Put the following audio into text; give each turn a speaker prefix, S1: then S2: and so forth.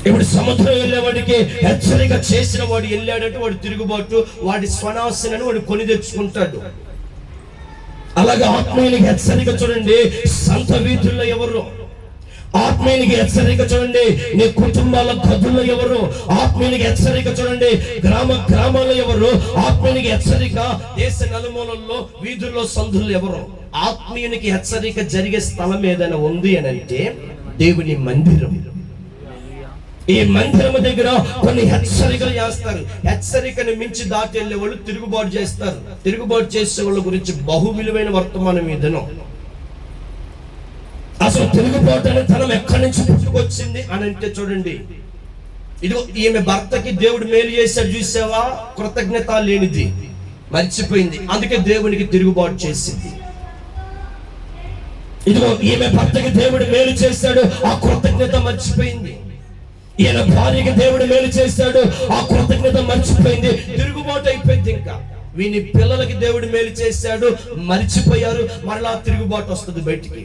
S1: ఇప్పుడు సముద్రం వెళ్ళేవాడికి హెచ్చరిక చేసిన వాడు వెళ్ళాడంటే వాడు తిరుగుబాటు, వాడి స్వనాశనని వాడు కొని తెచ్చుకుంటాడు. అలాగే ఆత్మీయునికి హెచ్చరిక చూడండి, సంత వీధుల్లో ఎవరు? ఆత్మీయునికి హెచ్చరిక చూడండి, నీ కుటుంబాల గదుల్లో ఎవరు? ఆత్మీయునికి హెచ్చరిక చూడండి, గ్రామాల్లో ఎవరు? ఆత్మీయునికి హెచ్చరిక దేశ నలుమూలల్లో వీధుల్లో సందుల్లో ఎవరు? ఆత్మీయునికి హెచ్చరిక జరిగే స్థలం ఏదైనా ఉంది అని అంటే దేవుని మందిరం. ఈ మందిరం దగ్గర కొన్ని హెచ్చరికలు చేస్తారు. హెచ్చరికను మించి దాటి వెళ్ళే వాళ్ళు తిరుగుబాటు చేస్తారు. తిరుగుబాటు చేసే వాళ్ళ గురించి బహు విలువైన వర్తమానం ఇదను. అసలు తిరుగుబాటు అనే తనం ఎక్కడి నుంచి పుట్టుకొచ్చింది అని అంటే చూడండి, ఇదిగో ఈమె భర్తకి దేవుడు మేలు చేశాడు చూసావా, కృతజ్ఞత లేనిది, మర్చిపోయింది, అందుకే దేవునికి తిరుగుబాటు చేసింది. ఇదిగో ఈమె భర్తకి దేవుడు మేలు చేశాడు, ఆ కృతజ్ఞత మర్చిపోయింది. ఈయన భార్యకి దేవుడు మేలు చేశాడు, ఆ కృతజ్ఞత మర్చిపోయింది, తిరుగుబాటు అయిపోయింది. ఇంకా వీని పిల్లలకి దేవుడు మేలు చేశాడు, మర్చిపోయారు, మరలా తిరుగుబాటు వస్తుంది బయటికి.